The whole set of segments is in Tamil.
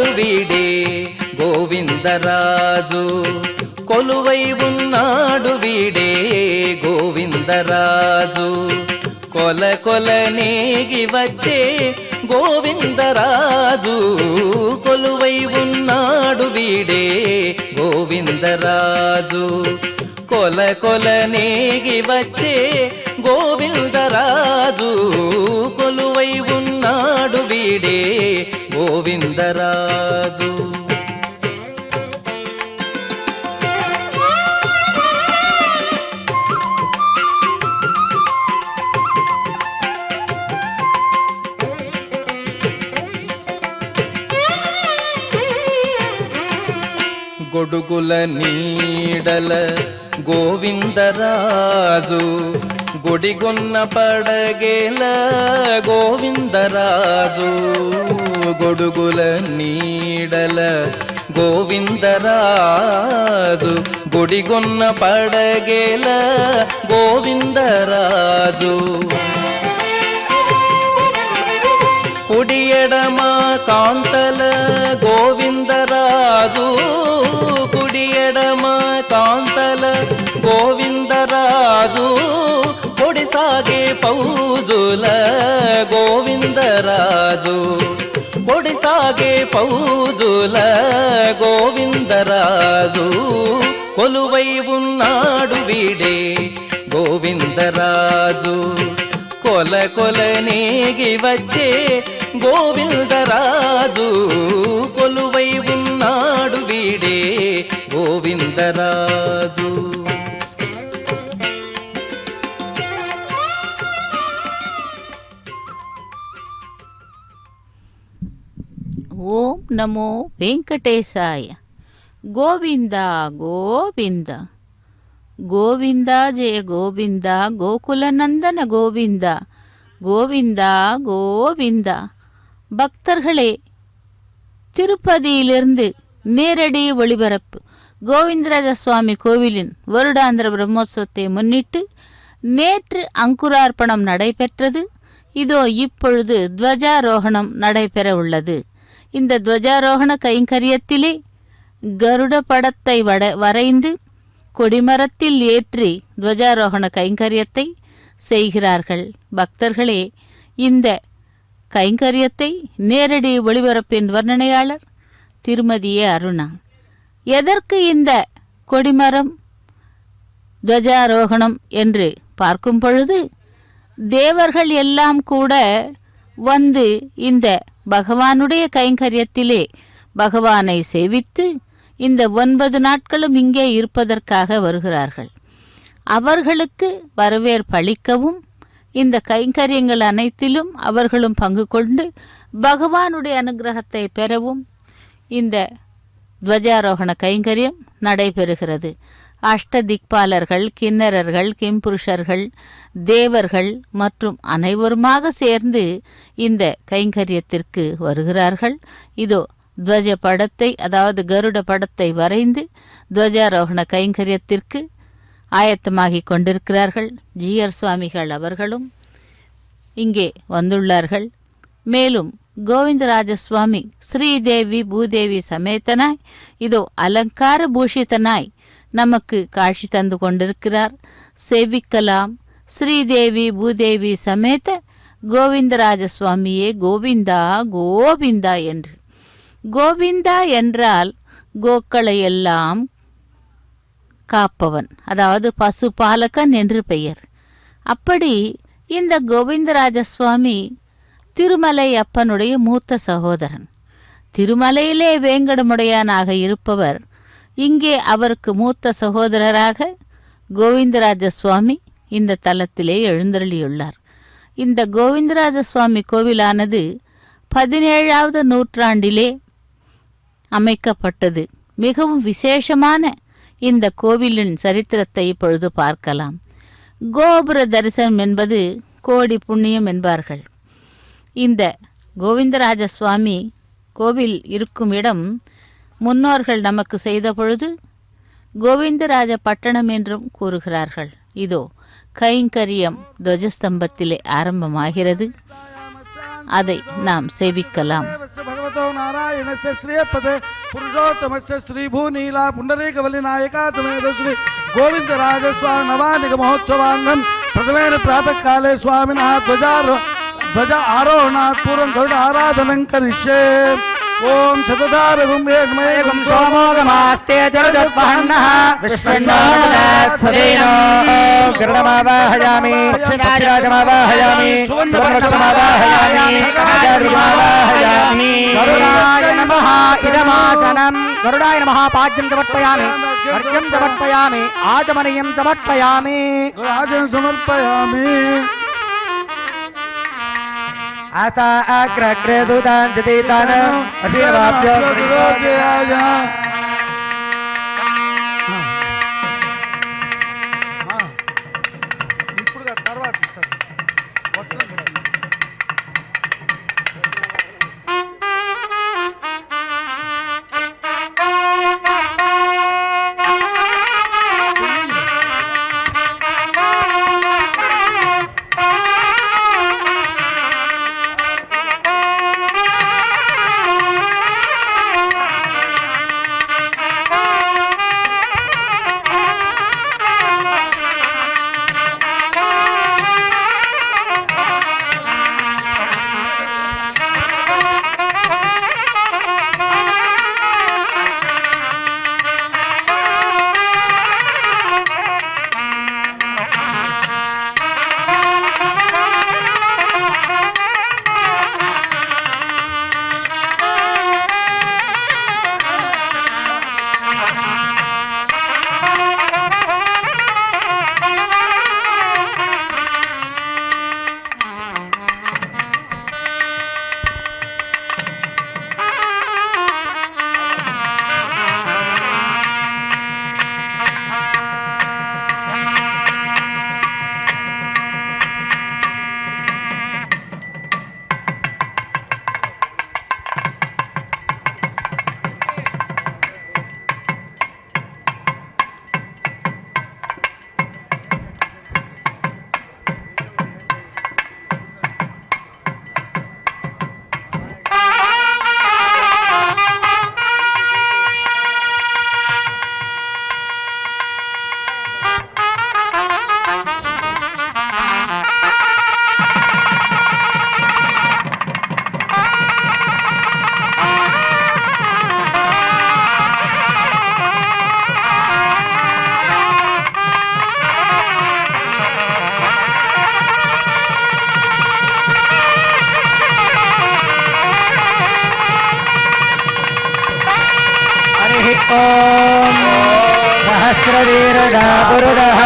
ఉన్నాడు వీడే గోవిందరాజు, కొలువై ఉన్నాడు వీడే గోవిందరాజు, కొల కొల నేగి వచ్చే గోవిందరాజు, కొలువై ఉన్నాడు వీడే గోవిందరాజు, కొల కొల నేగి వచ్చే గోవిందరాజు, కొలువై ఉన్నాడు వీడే గోవిందరాజు. గొడుగుల నీడల గోవిందరాజు, గుడిగొన్న పడగేల గోవిందరాజు, గొడుగుల నీడల గోవిందరాజు, గుడిగొన్న పడగేల గోవిందరాజు, కుడి ఎడమ కాంతల గోవిందరాజు, కుడి ఎడమ కాంతల గోవిందరాజు, కొడిసాగే పౌజుల గోవిందరాజు, కొడిసాగే పౌజుల గోవిందరాజు, కొలువై ఉన్నాడు వీడే గోవిందరాజు, కొల కొల నేగి వచ్చే గోవిందరాజు, కొలువై ఉన్నాడు వీడే గోవిందరాజు. ఓం నమో వెంకటేశాయ. గోవింద గోవింద గోవింద జయ గోవింద, கோகுலநந்தன கோவிந்த கோவிந்தா கோவிந்தா. பக்தர்களே, திருப்பதியிலிருந்து நேரடி ஒளிபரப்பு கோவிந்தராஜ சுவாமி கோவிலின் வருடாந்திர பிரம்மோற்சவத்தை முன்னிட்டு நேற்று அங்குரார்ப்பணம் நடைபெற்றது. இதோ இப்பொழுது துவஜாரோகணம் நடைபெற உள்ளது. இந்த துவஜாரோகண கைங்கரியத்திலே கருட படத்தை வரைந்து கொடிமரத்தில் ஏற்றி துவஜாரோகண கைங்கரியத்தை செய்கிறார்கள். பக்தர்களே, இந்த கைங்கரியத்தை நேரடி ஒளிபரப்பின் வர்ணனையாளர் திருமதி அருணா. எதற்கு இந்த கொடிமரம் துவஜாரோகணம் என்று பார்க்கும் பொழுது, தேவர்கள் எல்லாம் கூட வந்து இந்த பகவானுடைய கைங்கரியத்திலே பகவானை சேவித்து இந்த 9 நாட்களும் இங்கே இருப்பதற்காக வருகிறார்கள். அவர்களுக்கு வரவேற்பளிக்கவும் இந்த கைங்கரியங்கள் அனைத்திலும் அவர்களும் பங்கு கொண்டு பகவானுடைய அனுகிரகத்தை பெறவும் இந்த துவஜாரோகண கைங்கரியம் நடைபெறுகிறது. அஷ்டதிக்பாலர்கள், கிண்ணறர்கள், கிம்புருஷர்கள், தேவர்கள் மற்றும் அனைவருமாக சேர்ந்து இந்த கைங்கரியத்திற்கு வருகிறார்கள். இதோ துவஜ படத்தை, அதாவது கருட படத்தை வரைந்து துவஜாரோகண கைங்கரியத்திற்கு ஆயத்தமாகிக் கொண்டிருக்கிறார்கள். ஜிஆர் சுவாமிகள் அவர்களும் இங்கே வந்துள்ளார்கள். மேலும் கோவிந்தராஜ சுவாமி ஸ்ரீதேவி பூதேவி சமேதனாய் இதோ அலங்கார பூஷிதனாய் நமக்கு காட்சி தந்து கொண்டிருக்கிறார். சேவிக்கலாம். ஸ்ரீதேவி பூதேவி சமேத கோவிந்தராஜ சுவாமியே கோவிந்தா கோவிந்தா என்று. கோவிந்தா என்றால் கோக்களை எல்லாம் காப்பவன், அதாவது பசு பாலகன் என்று பெயர். அப்படி இந்த கோவிந்தராஜ சுவாமி திருமலை அப்பனுடைய மூத்த சகோதரன். திருமலையிலே வேங்கடமுடையானாக இருப்பவர் இங்கே அவருக்கு மூத்த சகோதரராக கோவிந்தராஜ சுவாமி இந்த தலத்திலே எழுந்தருளியுள்ளார். இந்த கோவிந்தராஜ சுவாமி கோவிலானது 17ஆவது நூற்றாண்டிலே அமைக்கப்பட்டது. மிகவும் விசேஷமான இந்த கோவிலின் சரித்திரத்தை இப்பொழுது பார்க்கலாம். கோபுர தரிசனம் என்பது கோடி புண்ணியம் என்பார்கள். இந்த கோவிந்தராஜ சுவாமி கோவில் இருக்கும் இடம் முன்னோர்கள் நமக்கு செய்த பொழுது கோவிந்தராஜ பட்டணம் என்றும் கூறுகிறார்கள். இதோ கைங்கரியம் துவஜஸ்தம்பத்திலே ஆரம்பமாகிறது. அதை நாம் சேவிக்கலாம். भगवतो नारायणस्य श्रियपदे पुरुषोत्तमस्य श्रीभूनीला पुण्डरीकवल्लिनायका समेत श्री गोविन्दराजस्वामी नवानिगमहोत्सवाङ्गं प्रथमेन प्रातःकाले स्वामिनः ध्वज आरोहणात् पूर्वं गरुड आराधनं करिष्ये। ओम शतधारगुम्भेगं सोमोगमास्ते जलजद्वहन्नः विश्वन्नाथसदेन गरुडमावाहयामि पक्षिराजमावाहयामि सुवर्णवर्षमावाहयामि काजर्मावाहयामि गरुडाय नमः इदमासनं गरुडाय नमः पाद्यं समर्पयामि अर्घ्यं समर्पयामि आचमनीयं समर्पयामि राजं समर्पयामि। आसा अग्रग्रेदुदान जतीतान अभिवाद्य ఇప్పుడు తర్వాత ఇస్తారు వస్త్రం కూడా ओम सहस्रवीरः पुरुषः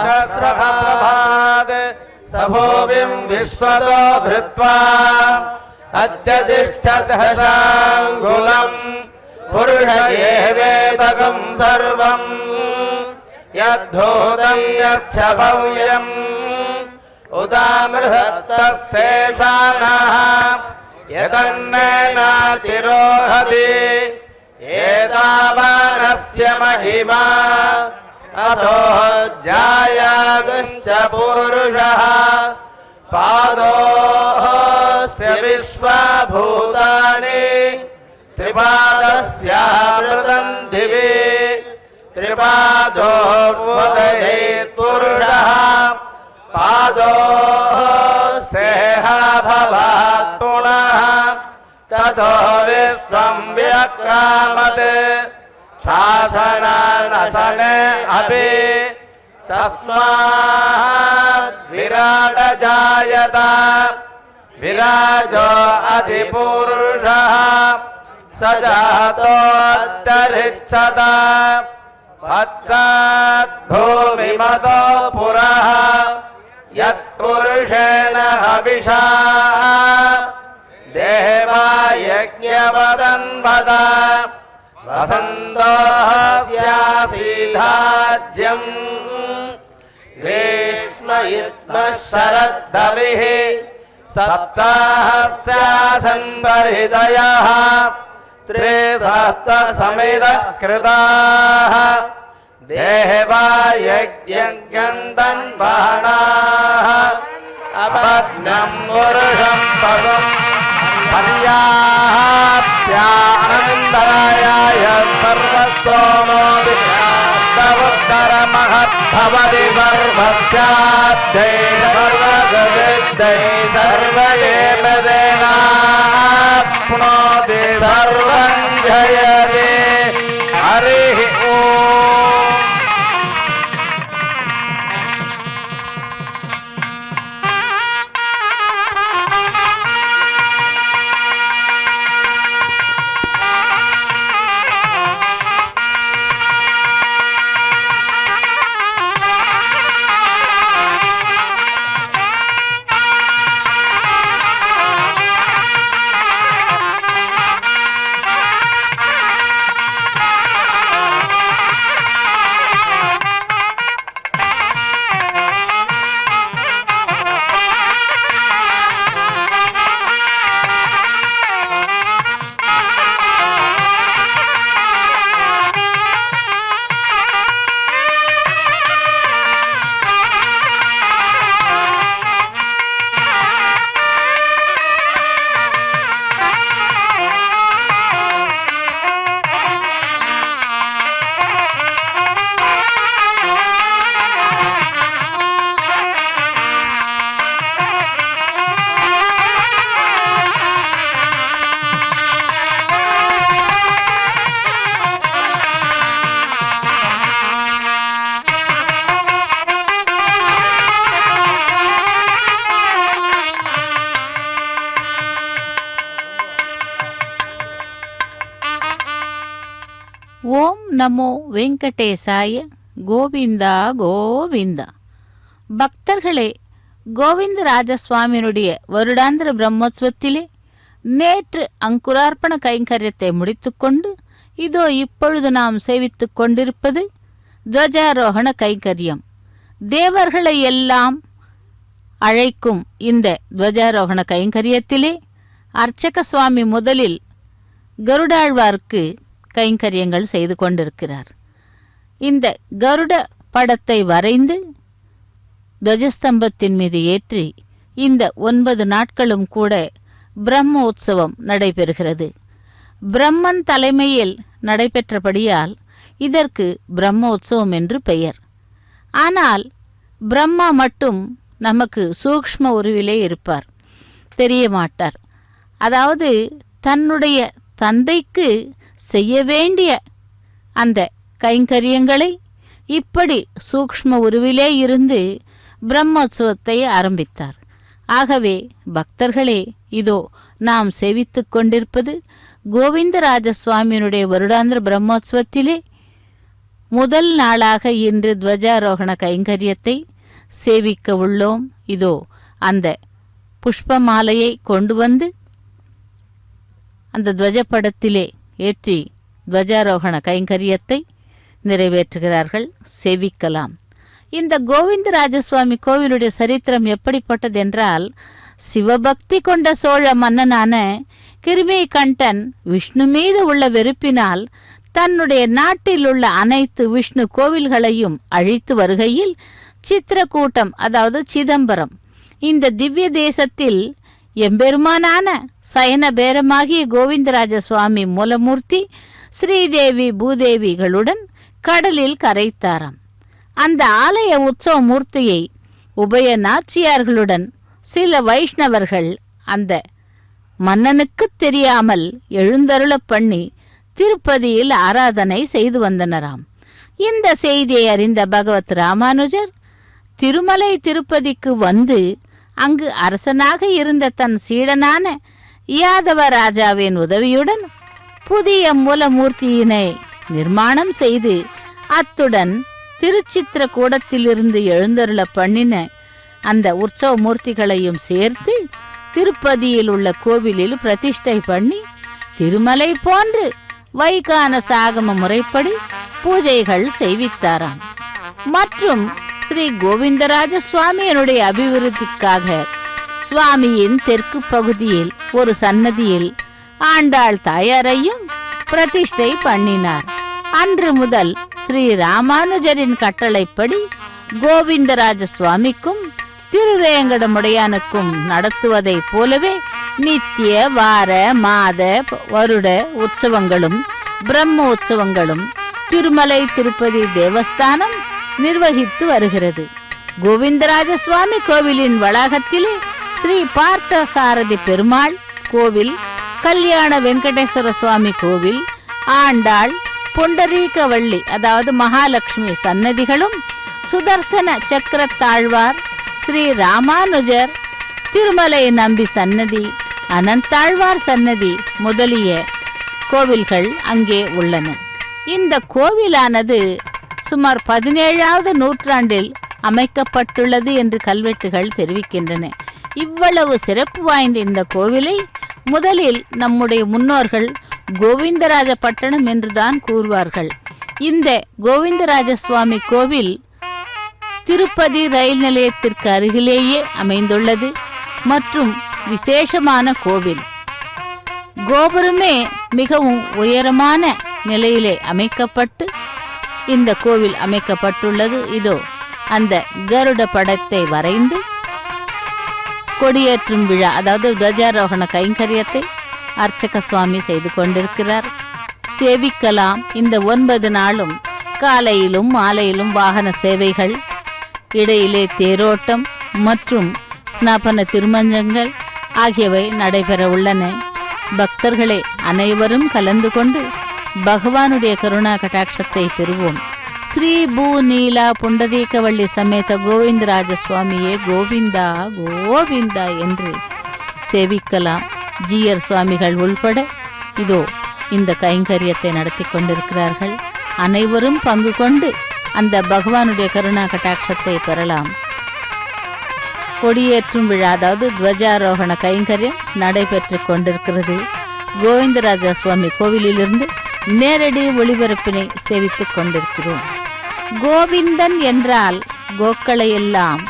सहस्रभाद् सभोविं विश्वतो भृत्वा अत्यतिष्ठदशाङ्गुलम् पुरुषयेवेदकं सर्वं यद्धूतं यश्च भव्यम् उदामृहत्तस्येषानः यदन्नेनातिरोहति एतावानस्य महिमा अथो जायागश्च पुरुषः पादोऽस्य विश्वभूतानि त्रिपादस्यामृतं दिवि त्रिपादोऽवदयेत् पुरुषः पादोऽस्येह भवात् पुनः ततो विश्वं व्यक्रामत् शासनानसने अपि तस्मात् विराट जायत विराजो अधिपुरुषः स जातोऽन्तरिक्षत पश्चात् भूमिमतो पुरः यत्पुरुषेण हविषा देवा यज्ञवदन्वद वसन्तोऽस्यासीधाज्यम् ग्रीष्म इत्मः शरद्धविः सप्ताहस्यासन् परिदयः त्रिसप्तसमिदः कृताः देवा यज्ञन्तन्वहनाः अपज्ञं पुरुषं पदम् पर्याप्यानन्दरायाय सर्वसोमो विद्यावत्तरमहद्भवति सर्वस्याद्यै सर्वगदिद्यै सर्वदेवदेनाप्नोति सर्वं जयते हरिः ओम्। ஓம் நமோ வெங்கடேசாய. கோவிந்தா கோவிந்தா. பக்தர்களே, கோவிந்தராஜ சுவாமியினுடைய வருடாந்திர பிரம்மோத்சவத்திலே நேற்று அங்குரார்ப்பண கைங்கரியத்தை முடித்துக்கொண்டு இதோ இப்பொழுது நாம் சேவித்துக் கொண்டிருப்பது துவஜாரோகண கைங்கரியம். தேவர்களை எல்லாம் அழைக்கும் இந்த துவஜாரோகண கைங்கரியத்திலே அர்ச்சக சுவாமி முதலில் கருடாழ்வார்க்கு கைங்கரியங்கள் செய்து கொண்டிருக்கிறார். இந்த கருட படத்தை வரைந்து துவஜஸ்தம்பத்தின் மீது ஏற்றி இந்த 9 நாட்களும் கூட பிரம்மோற்சவம் நடைபெறுகிறது. பிரம்மன் தலைமையில் நடைபெற்றபடியால் இதற்கு பிரம்மோற்சவம் என்று பெயர். ஆனால் பிரம்மா மட்டும் நமக்கு சூக்ஷ்ம உருவிலே இருப்பார், தெரிய மாட்டார். அதாவது தன்னுடைய தந்தைக்கு செய்ய வேண்டிய அந்த கைங்கரியங்களை இப்படி சூக்ஷ்ம உருவிலே இருந்து பிரம்மோற்சவத்தை ஆரம்பித்தார். ஆகவே பக்தர்களே, இதோ நாம் சேவித்துக் கொண்டிருப்பது கோவிந்தராஜ சுவாமியினுடைய வருடாந்திர பிரம்மோற்சவத்திலே முதல் நாளாக இன்று துவஜாரோகண கைங்கரியத்தை சேவிக்க உள்ளோம். இதோ அந்த புஷ்ப மாலையை கொண்டு வந்து அந்த துவஜப்படத்திலே ஏற்றி துவஜாரோகண கைங்கரியத்தை நிறைவேற்றுகிறார்கள். சேவிக்கலாம். இந்த கோவிந்தராஜசுவாமி கோவிலுடைய சரித்திரம் எப்படிப்பட்டது என்றால், சிவபக்தி கொண்ட சோழ மன்னனான கிருமி கண்டன் விஷ்ணு மீது உள்ள வெறுப்பினால் தன்னுடைய நாட்டில் உள்ள அனைத்து விஷ்ணு கோவில்களையும் அழித்து வருகையில் சித்திரக்கூட்டம், அதாவது சிதம்பரம், இந்த திவ்ய தேசத்தில் எம்பெருமானான சயன பேரமாகிய கோவிந்தராஜ சுவாமி மூலமூர்த்தி ஸ்ரீதேவி பூதேவிகளுடன் கடலில் கரைத்தாராம். அந்த ஆலய உற்சவ மூர்த்தியை உபய நாச்சியார்களுடன் சில வைஷ்ணவர்கள் அந்த மன்னனுக்கு தெரியாமல் எழுந்தருள பண்ணி திருப்பதியில் ஆராதனை செய்து வந்தனராம். இந்த செய்தியை அறிந்த பகவத் ராமானுஜர் திருமலை திருப்பதிக்கு வந்து அங்கு அரசனாக இருந்த தன் சீடனான யாதவ ராஜாவின் உதவியுடன் புதிய மூலமூர்த்தியினை நிர்மாணம் செய்து அத்துடன் திருச்சித்திர கூடத்திலிருந்து எழுந்தருள பண்ணின அந்த உற்சவ மூர்த்திகளையும் சேர்த்து திருப்பதியில் உள்ள கோவிலில் பிரதிஷ்டை பண்ணி திருமலை போன்று வைகான சாகம முறைப்படி பூஜைகள் செய்வித்தாராம். மற்றும் ஸ்ரீ கோவிந்தராஜ சுவாமியினுடைய அபிவிருத்திக்காக சுவாமியின் தெற்கு பகுதியில் ஒரு சன்னதியில் ஆண்டாள் தாயாரையும் பிரதிஷ்டை பண்ணினார். அன்று முதல் ஸ்ரீ ராமானுஜரின் கட்டளைப்படி கோவிந்தராஜ சுவாமிக்கும் திருவேங்கடமுடையானுக்கும் நடத்துவதை போலவே நித்திய வார மாத வருட உற்சவங்களும் பிரம்ம உற்சவங்களும் திருமலை திருப்பதி தேவஸ்தானம் நிர்வகித்து வருகிறது. கோவிந்தராஜ சுவாமி கோவிலின் வளாகத்திலே ஸ்ரீ பார்த்த சாரதி பெருமாள் கோவில், கல்யாண வெங்கடேஸ்வர சுவாமி கோவில், ஆண்டாள், புண்டரீகவள்ளி அதாவது மகாலட்சுமி சன்னதிகளும், சுதர்சன சக்கர தாழ்வார், ஸ்ரீ ராமானுஜர், திருமலை நம்பி சன்னதி, அனந்தாழ்வார் சன்னதி முதலிய கோவில்கள் அங்கே உள்ளன. இந்த கோவிலானது சுமார் 17வது நூற்றாண்டில் அமைக்கப்பட்டுள்ளது என்று கல்வெட்டுகள் தெரிவிக்கின்றன. இவ்வளவு சிறப்பு வாய்ந்த இந்த கோவிலை முதலில் நம்முடைய முன்னோர்கள் கோவிந்தராஜ பட்டணம் என்றுதான் கூறுவார்கள். இந்த கோவிந்தராஜ சுவாமி கோவில் திருப்பதி ரயில் நிலையத்திற்கு அருகிலேயே அமைந்துள்ளது மற்றும் விசேஷமான கோவில். கோபுரமே மிகவும் உயரமான நிலையிலே அமைக்கப்பட்டு இந்த கோவில் அமைக்கப்பட்டுள்ளது. இதோ அந்த கருட படத்தை வரைந்து கொடியேற்றும் விழா அதாவது துவஜாரோகண கைங்கரியத்தை அர்ச்சக சுவாமி செய்து கொண்டிருக்கிறார். சேவிக்கலாம். இந்த 9 நாளும் காலையிலும் மாலையிலும் வாகன சேவைகள், இடையிலே தேரோட்டம் மற்றும் ஸ்நாபன திருமஞ்சங்கள் ஆகியவை நடைபெற உள்ளன. பக்தர்களே அனைவரும் கலந்து கொண்டு பகவானுடைய கருணா கட்டாட்சத்தை பெறுவோம். ஸ்ரீ பூ நீலா புண்டரீகவள்ளி சமேத கோவிந்தராஜ சுவாமியே கோவிந்தா கோவிந்தா என்று சேவிக்கலாம். ஜீயர் சுவாமிகள் உள்பட இதோ இந்த கைங்கரியத்தை நடத்தி கொண்டிருக்கிறார்கள். அனைவரும் பங்கு கொண்டு அந்த பகவானுடைய கருணா கட்டாட்சத்தை பெறலாம். கொடியேற்றும் விழா அதாவது துவஜாரோகண கைங்கரியம் நடைபெற்று கொண்டிருக்கிறது. கோவிந்தராஜ சுவாமி கோவிலிலிருந்து நேரடி ஒளிபரப்பினை சேவித்துக் கொண்டிருக்கிறோம். கோவிந்தன் என்றால் கோக்களை எல்லாம்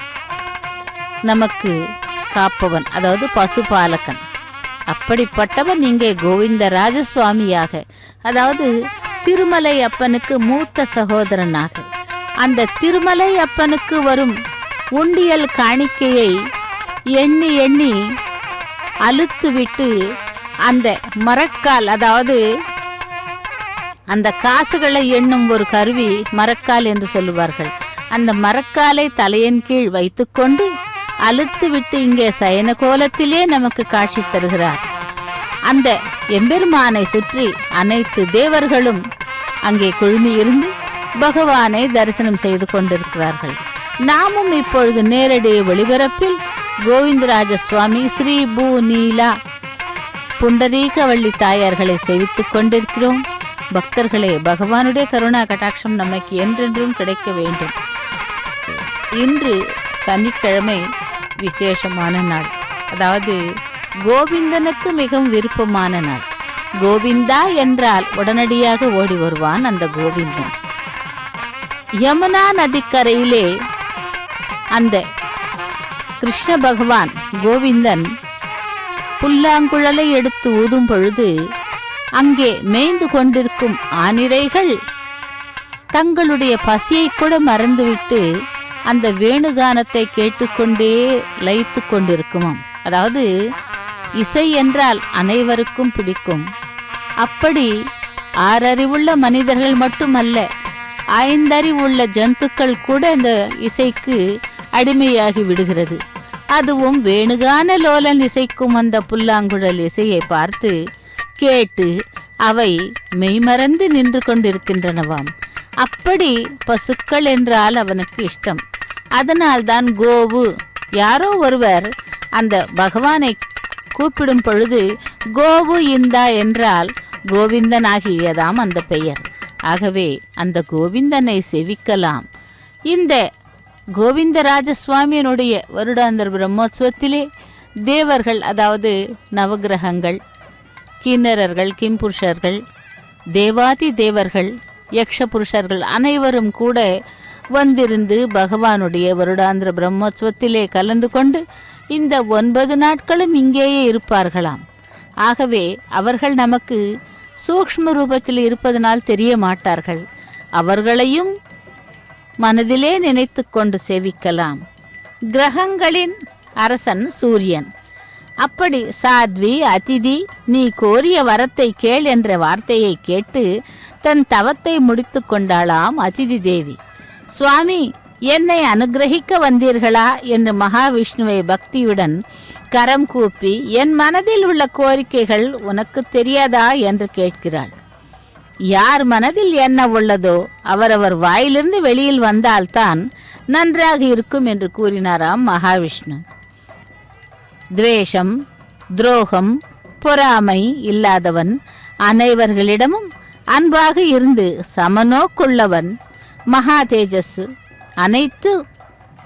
நமக்கு காப்பவன் அதாவது பசுபாலகன். அப்படிப்பட்டவன் இங்கே கோவிந்தராஜ சுவாமியாக அதாவது திருமலை அப்பனுக்கு மூத்த சகோதரனாக அந்த திருமலை அப்பனுக்கு வரும் உண்டியல் காணிக்கையை எண்ணி எண்ணி அழுத்துவிட்டு அந்த மரக்கால் அதாவது அந்த காசுகளை எண்ணும் ஒரு கருவி மரக்கால் என்று சொல்லுவார்கள். அந்த மரக்காலை தலையின் கீழ் வைத்துக்கொண்டு அழுத்து விட்டு இங்கே சயன கோலத்திலே நமக்கு காட்சி தருகிறார். அந்த எம்பெருமானை சுற்றி அனைத்து தேவர்களும் அங்கே குழுமியிருந்து பகவானை தரிசனம் செய்து கொண்டிருக்கிறார்கள். நாமும் இப்பொழுது நேரடி ஒளிபரப்பில் கோவிந்தராஜ சுவாமி ஸ்ரீ பூ நீலா புண்டரீகவள்ளி தாயார்களை சேவித்துக் கொண்டிருக்கிறோம். பக்தர்களே பகவானுடைய கருணா கட்டாட்சம் நமக்கு என்றென்றும் கிடைக்க வேண்டும். இன்று சனிக்கிழமை விசேஷமான நாள், அதாவது கோவிந்தனுக்கு மிகவும் விருப்பமான நாள். கோவிந்தா என்றால் உடனடியாக ஓடி வருவான் அந்த கோவிந்தன். யமுனா நதிக்கரையிலே அந்த கிருஷ்ண பகவான் கோவிந்தன் புல்லாங்குழலை எடுத்து ஊதும் பொழுது அங்கே மேய்ந்து கொண்டிருக்கும் ஆனிரைகள் தங்களுடைய பசியை கூட மறந்துவிட்டு அந்த வேணுகானத்தை கேட்டுக்கொண்டே லயித்து கொண்டிருக்குமாம். அதாவது இசை என்றால் அனைவருக்கும் பிடிக்கும். அப்படி 6 அறிவுள்ள மனிதர்கள் மட்டுமல்ல, 5 அறிவுள்ள ஜந்துக்கள் கூட இந்த இசைக்கு அடிமையாகி விடுகிறது. அதுவும் வேணுகான லோலன் இசைக்கும் அந்த புல்லாங்குழல் இசையை பார்த்து கேட்டு அவை மெய்மறந்து நின்று கொண்டிருக்கின்றனவாம். அப்படி பசுக்கள் என்றால் அவனுக்கு இஷ்டம். அதனால்தான் கோவு யாரோ ஒருவர் அந்த பகவானை கூப்பிடும் பொழுது கோவு இந்தா என்றால் கோவிந்தன் ஆகியதாம் அந்த பெயர். ஆகவே அந்த கோவிந்தனை செவிக்கலாம். இந்த கோவிந்தராஜ சுவாமியினுடைய வருடாந்தர் பிரம்மோற்சவத்திலே தேவர்கள் அதாவது நவகிரகங்கள், கிண்ணறர்கள், கிம்புருஷர்கள், தேவாதி தேவர்கள், யக்ஷ புருஷர்கள் அனைவரும் கூட வந்திருந்து பகவானுடைய வருடாந்திர பிரம்மோற்சவத்திலே கலந்து கொண்டு இந்த 9 நாட்களும் இங்கேயே இருப்பார்களாம். ஆகவே அவர்கள் நமக்கு சூக்ஷ்ம ரூபத்தில் இருப்பதனால் தெரிய மாட்டார்கள். அவர்களையும் மனதிலே நினைத்து கொண்டு சேவிக்கலாம். கிரகங்களின் அரசன் சூரியன். அப்படி சாத்வி அதிதி நீ கோரிய வரத்தை கேள் என்ற வார்த்தையை கேட்டு தன் தவத்தை முடித்து கொண்டாளாம் அதிதி தேவி. சுவாமி, என்னை அனுகிரகிக்க வந்தீர்களா என்று மகாவிஷ்ணுவை பக்தியுடன் கரம் கூப்பி என் மனதில் உள்ள கோரிக்கைகள் உனக்கு தெரியாதா என்று கேட்கிறாள். யார் மனதில் என்ன உள்ளதோ அவரவர் வாயிலிருந்து வெளியில் வந்தால்தான் நன்றாக இருக்கும் என்று கூறினாராம் மகாவிஷ்ணு. துவேஷம், துரோகம், பொறாமை இல்லாதவன், அனைவர்களிடமும் அன்பாக இருந்து சமநோக்குள்ளவன், மகா தேஜஸ், அனைத்து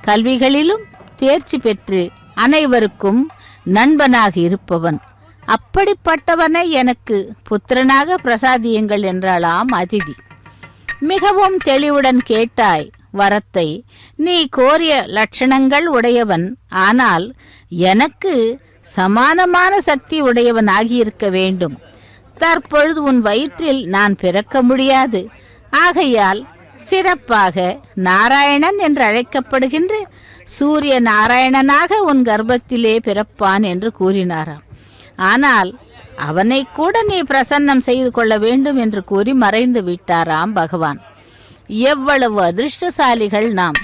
கல்விகளிலும் தேர்ச்சி பெற்று அனைவருக்கும் நண்பனாக இருப்பவன், அப்படிப்பட்டவனை எனக்கு புத்திரனாக பிரசாதியுங்கள் என்றாளாம் அதிதி. மிகவும் தெளிவுடன் கேட்டாய் வரத்தை. நீ கோரிய லட்சணங்கள் உடையவன், ஆனால் எனக்கு சமானமான சக்தி உடையவன் ஆகியிருக்க வேண்டும். தற்பொழுது உன் வயிற்றில் நான் பிறக்க முடியாது. ஆகையால் சிறப்பாக நாராயணன் என்று அழைக்கப்படுகின்ற சூரிய நாராயணனாக உன் கர்ப்பத்திலே பிறப்பான் என்று கூறினாராம். ஆனால் அவனை கூட நீ பிரசன்னம் செய்து கொள்ள வேண்டும் என்று கூறி மறைந்து விட்டாராம் பகவான். எவ்வளவு அதிர்ஷ்டசாலிகள் நாம்!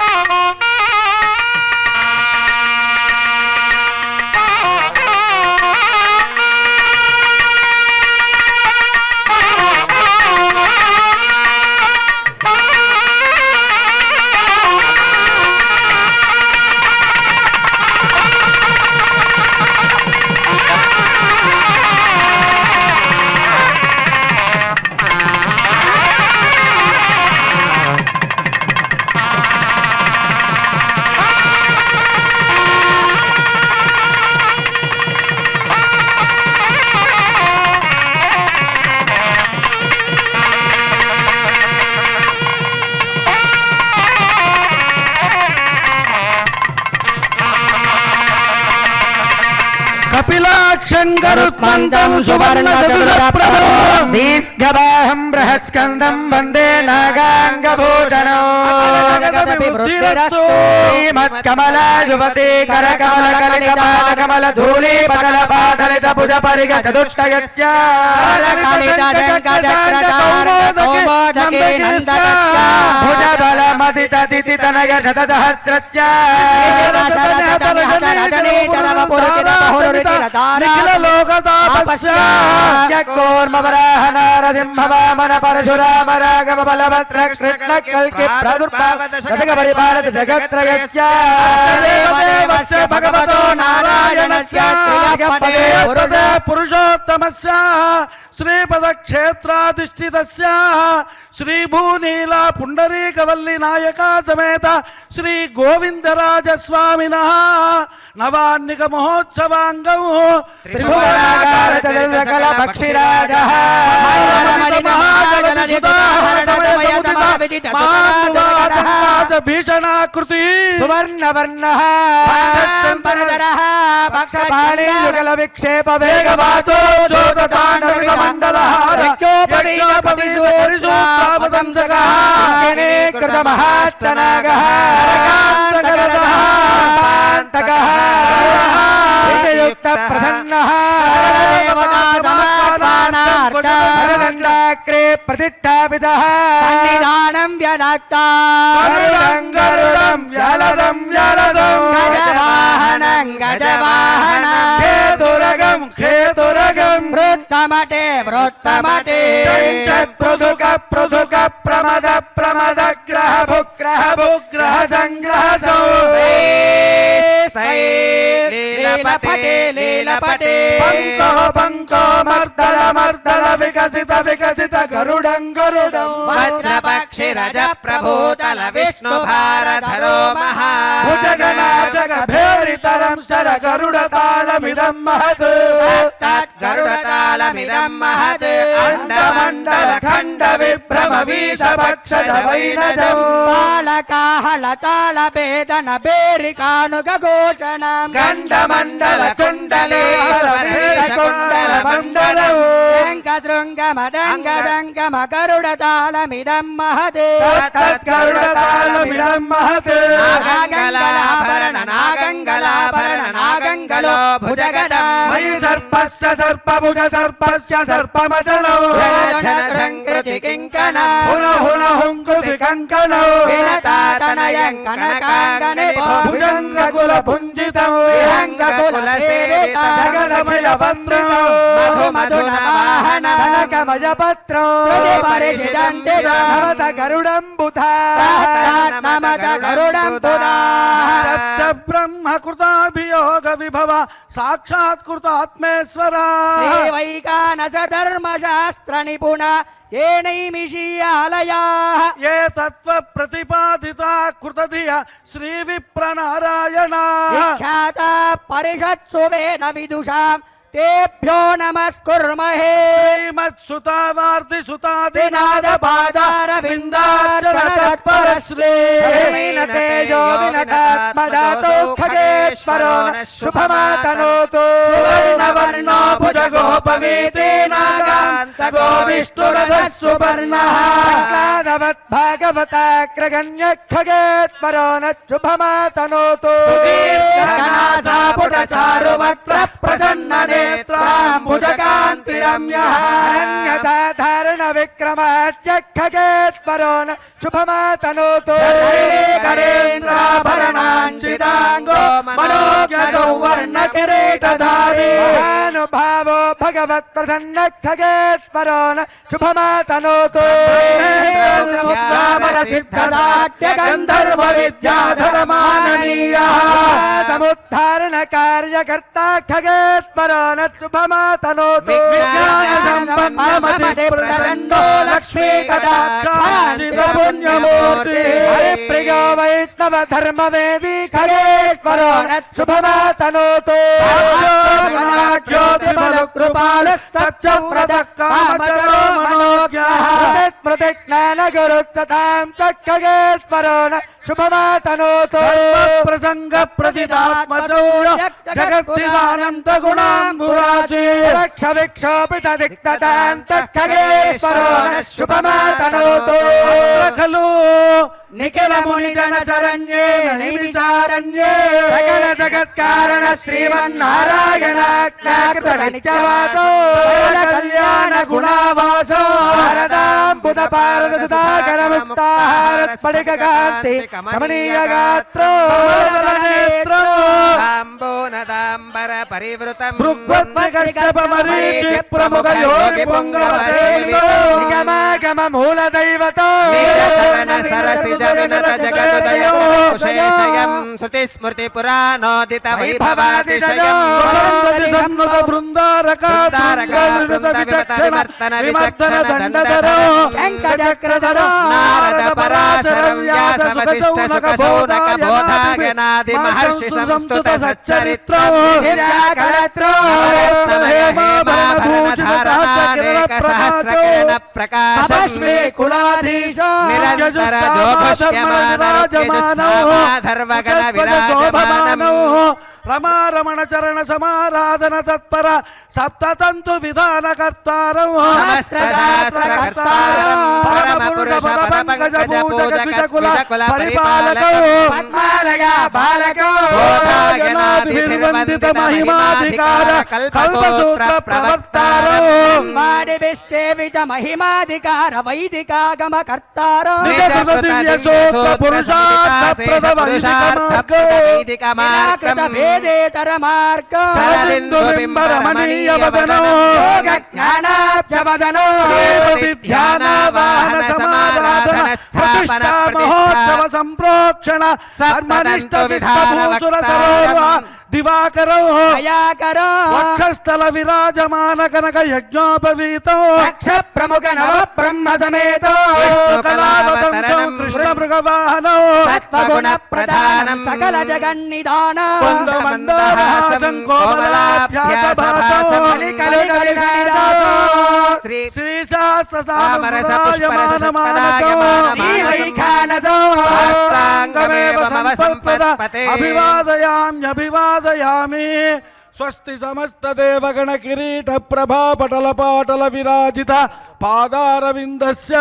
कपिलाक्षङ्गरुत्मन्तं सुवर्णचतुरप्रभं दीर्घबाहं बृहत्स्कन्दं वन्दे नागाङ्गभूषणो श्रीमत्कमला युवती करकमलकलितपादकमलधूलीपटलपाटलितभुजपरिगचतुष्टयस्य भुजबलमदितदितितनय शतसहस्रस्य कोर्मवराहनारसिंहवामन परशुराम राघव बलभद्र कृष्ण कल्कि प्रादुर्भावत जगत्त्रयस्य भगवतो नारायणस्य पुरुषोत्तमस्य श्रीपदक्षेत्राधिष्ठितस्य श्रीभूनीला पुण्डरीकवल्ली नायका समेत श्री गोविंदराजस्वामिनः नवान्निक महोत्सवांगं त्रिभुवनाकार पक्षिराजः भीषणाकृति सुवर्णवर्णः पक्षपाणी युगल विक्षेप वेगवातो कृतमहाष्टनागः युक्त प्रसन्नः क्रே प्रतिष्ठापितः सन्निधानं व्यनक्ता गरुडं व्यलदं गजवाहनं खेतुरगं वृत्तमटे प्रदुक प्रमद ग्रह संग्रह लीलपटे पंको मर्दल विकसित गरुडं भद्रपक्षिरज प्रभूतल विष्णु भारधरो महा भुजगनाशक भेरितरं शर गरुडतालमिदं महत् गरुडतालमिदं महत् अण्डमण्डल खण्ड विभ्रम वीषभक्षज वैनजं बालकाहलताल वेदन बेरिकानुघोषणं गण्डमण्डल चुण्डले कुण्डल मण्डलं शृङ्गमदङ्गदङ्गमकरुडतालमिदं महते तत्करुणतालमिदं महते नागङ्गलाभरण भुजगदम् मयि सर्पस्य सर्पभुज सर्पस्य सर्पमचलौ कृति किङ्कणा हुङ्कृति कङ्कणौ विनतातनयं कनकाङ्गने भुजङ्गकुलभुञ्जितौ विहङ्गकुलसेवितौ जगदमयपत्रौ मधुमधुनवाहन कनकमयपत्रौ परिषिदन्ति नमत गरुडम्बुधा नमत गरुडम्बुधा सप्त ब्रह्म कृताभियोग विभव साक्षात्कृतात्मेश्वरा श्रीवैकानस धर्मशास्त्र निपुण ये नैमिषीयालयाः ये तत्व प्रतिपादिता कृतधिय श्री विप्रनारायणा विख्याता परिषत्सु वेद विदुषां तेभ्यो नमस्कुर्महे श्रीमत्सुता वार्तिसुतादिनाद पादारविन्दार्चन तत्पर श्री तेजो विनतात्मदातो खगेश्वरो शुभमातनोतु सुवर्णवर्णो भुजगोपवीते नागान्तको विष्णुरथः सुवर्णः भागवताग्रगण्य खगेश्वरो न शुभमातनोतु सुदीर्घनासापुटचारुवक्त्र प्रसन्नने भुजकान्तिरम्यः धारण विक्रमाद्य खगेश्वरो न शुभमातनोतु करेन्द्राभरणाञ्चिताङ्गो मनोज्ञो वर्णकिरीटधारी अनुभावो भगवत् प्रसन्न खगेश्वरो न शुभमातनोतु सिद्धसाट्य गन्धर्व विद्याधर माननीयः समुद्धारण कार्यकर्ता खगेश्वरो न शुभमातनोतु विज्ञानसम्पन्नमति प्रसन्नो लक्ष्मी कटाक्षाञ्चित पुण्यमूर्ति हरिप्रियो वैष्णव धर्मवेदी खगेश्वरो न शुभमातनोतु ज्योतिबलकृपाल सत्यव्रत कामचरो मनोज्ञः प्रतिज्ञान गुरुत्ततां खगेश्वरो न शुभमातनोतु प्रसंग प्रतिदात्मसौर्य जगत्तिदानन्त गुणाम्बुराशि रक्ष विक्षोपित दिक्ततान्त खगेश्वरो न शुभमातनोतु खलु निखिल मुनिजन शरण्ये निमिषारण्ये सकल जगत्कारण श्रीमन्नारायणाज्ञाकृत नित्यवासो कल्याण गुणावासो वरदाम्बुध पारद सुधाकर मुक्ताहार स्फटिक कान्ति कमनीय गात्रो नेत्रो ताम्बोनदाम्बर परिवृतं भृग्वद्मकश्यप मरीचि प्रमुख योगि पुंगव सेवितो निगमागम मूल दैवतो सरसिज विनत जगदुदयं कुशेषयं श्रुतिस्मृति पुराणोदित वैभवातिशयं सन्नुत बृन्दारकार्तन विमर्तन दण्डधरो शङ्खचक्रधरो नारद पराशरं व्यास वसिष्ठ सुख शौनक बोधागणादि महर्षि संस्तुत सच्चरित्रो हिरण्यकलत्रो हेमाभरणधारणानेक सहस्रकिरण प्रकाशश्री कुलाधीशो निरंतर जोगुष्यमानर्वगण विराजमानौ रमा रमण चरण समाराधन तत्पर सप्ततंतु विधान कर्तारौ परिपालकौ पद्मालया बालकौ बोधागणाभिर्वन्दित महिमाधिकार कल्पसूत्र प्रवर्तारौ सेवित महिमाधिकार वैदिकागम कर्तारौ वेदेतर मार्ग शरदिन्दुबिम्ब रमणीय वदनो योग ज्ञानाब्ज वदनो ध्यानावाहन समाराधन प्रतिष्ठा महोत्सव संप्रोक्षण सर्वनिष्ठ शिष्टभूसुर सरोवर दिवाकरो दयाकरो वक्षस्थल विराजमान कनक यज्ञोपवीतो दक्ष प्रमुख नव ब्रह्म समेतो विष्णुकलावतंसो कृष्ण मृगवाहनो सत्वगुण प्रधानं सकल जगन्निधानं कुन्दमन्दहासं कोमलाभ्यासभासो श्रीशास्त्रसामरसपुष्परसमानमानसो अष्टाङ्गमेव संपत्पद अभिवादयाम्यभिवादयामि స్వస్తి సమస్త దేవగణ కిరీట ప్రభా పటల పాటల విరాజిత పాదారవిందస్య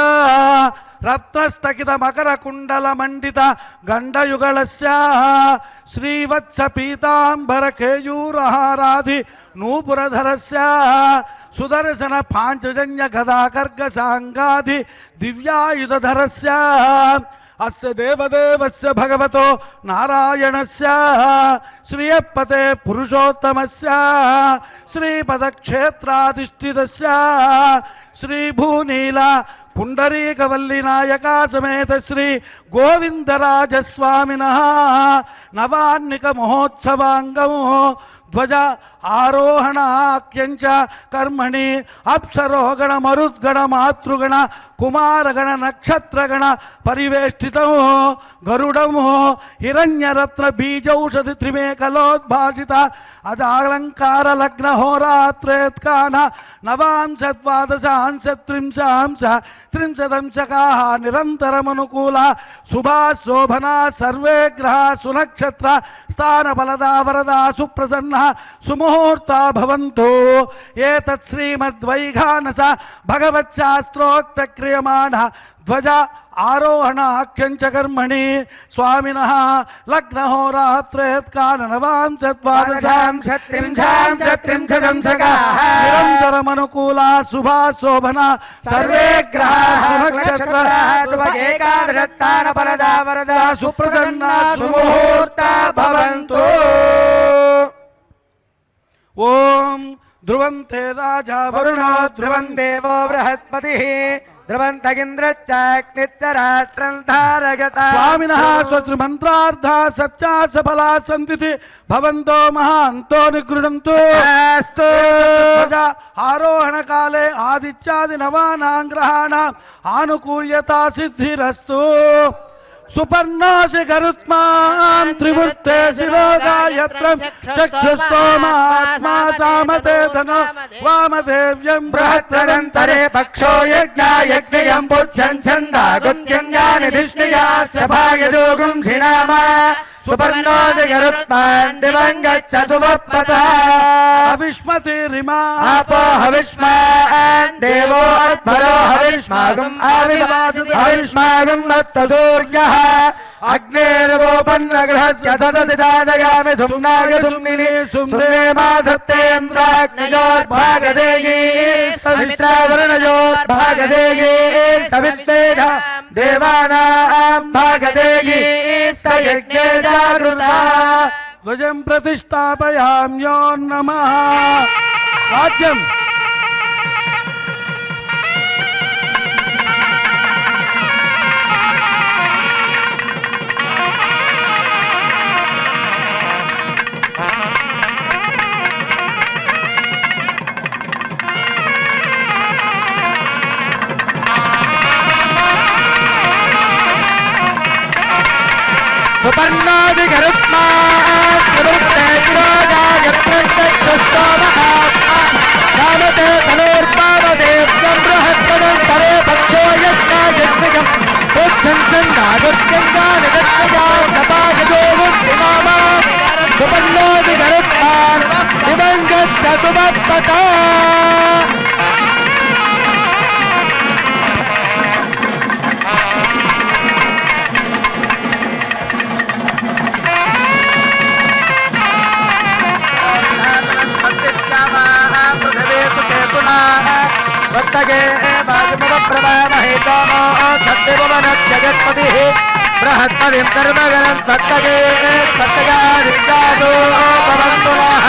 రత్నస్థగిత మకర కుండల మండిత గండయుగళస్య శ్రీవత్స పీతాంబర కేయూరహారాధి నూపురధరస్య సుదర్శన పాంచజన్య గదాకర్గ సాంగాధి దివ్యాయుధధరస్య అస్య దేవదేవస్య భగవతో నారాయణస్య శ్రియపతే పురుషోత్తమస్య శ్రీపదక్షేత్రాధిష్ఠితస్య శ్రీభూనీల పుండరీకవల్లి నాయకా సమేత శ్రీ గోవిందరాజస్వామినః నవాన్నిక మహోత్సవాంగము ధ్వజ ఆరోహణాఖ్యంచ కర్మణి అప్సరోగణ మరుద్గణ మాతృగణ కుమారగణ నక్షత్రగణ పరివేష్టితం గరుడము హిరణ్యరత్న బీజౌషధి త్రిమేకలోద్భాసిత అదాలంకార లగ్న హోరాత్రేత్కాన నవాంశ ద్వాదశాంశ త్రింశాంశ త్రింశదంశకా నిరంతరమనుకూల శుభా శోభనా సర్వే గ్రహ సునక్షత్ర స్థాన బలదా వరదా సుప్రసన్న సుముహూర్తా భవంతు ఏతత్ శ్రీమద్వైఘానస భగవచ్శాస్త్రోక్త క్రియమాణ ధ్వజ ఆరోహణ ఆఖ్యంచ కర్మణి స్వామినః లగ్నహోరాత్రేత్కాల నవాంశ ద్వాదశాంశ త్రింశాంశ త్రింశదంశకాః నిరంతరమనుకూల శుభా శోభన సర్వే గ్రహాః సునక్షత్రాః ఏకాదశస్థాన ఫలదా వరదా సుప్రసన్న సుముహూర్తా భవంతు. ఓం ధ్రువంతే రాజా వరుణో ధ్రువం దేవో బృహస్పతిః ధ్రువంతగింద్రశ్చాగ్నిశ్చరాష్ట్రం ధారయత స్వామినః స్వశ్రీమంత్రార్థా సత్యా సఫలా సంతితి భవంతో మహాంతో నిగృణంతు. ఆరోహణ కాలే ఆదిత్యాది నవానాం గ్రహాణాం ఆనుకూల్యతా సిద్ధిరస్తు. సుపర్ణాసి గరుత్మాన్ త్రివృత్తే శిరోగాయత్రం చక్షుస్తోమాత్మా సామతే ధనో వామదేవ్యం బృహత్రదంతరే పక్షో యజ్ఞాయజ్ఞయం బుద్ధ్యం ఛందాగుత్యంగాని ధిష్ణియాస్య భాగయోగం క్షిణామ సుపర్ణోది గరుత్మాన్ దివం గచ్చ సువప్పతః అవిష్మతిరిమా ఆపో హవిష్మాన్ దేవో అద్భరో హవిష్మాగం ఆవిర్వాసుతి హవిష్మాగం నత్తదూర్యః అగ్నేర్వోపన్న గృహస్య సదసి దాదయామి సుమ్నాయ సుమ్నిని సుమ్నేమాధత్తేంద్రాగ్నయోర్భాగదేయీ సవిత్రావరుణయోర్భాగదేయీ సవిత్తేజ దేవానాం భాగదేయీ సయజ్ఞే జాగృతా. ధ్వజం ప్రతిష్టాపయామ్యో నమః. రాజ్యం సుపర్ణాది గరుత్మాన్ త్రివృత్తే శిరోగాయత్రం చక్షుస్తోమహాత్మా సామతే ధనుర్పావదేవ్యం బృహస్పదంతరే పక్షో యజ్ఞాయజ్ఞయం బుద్ధ్యం ఛందాగుత్యంగాని ధిష్ణియాస్య భాగయోగం క్షిణామ సుపర్ణాది గరుత్మాన్ దివం గచ్చ సువప్పతః. భక్తగే బాజమప్రభామహేతమో సత్యభువనజగత్పతిః బృహస్పతిం సర్వగణం భక్తగే భక్తగాదిత్యాదో భవంతు నః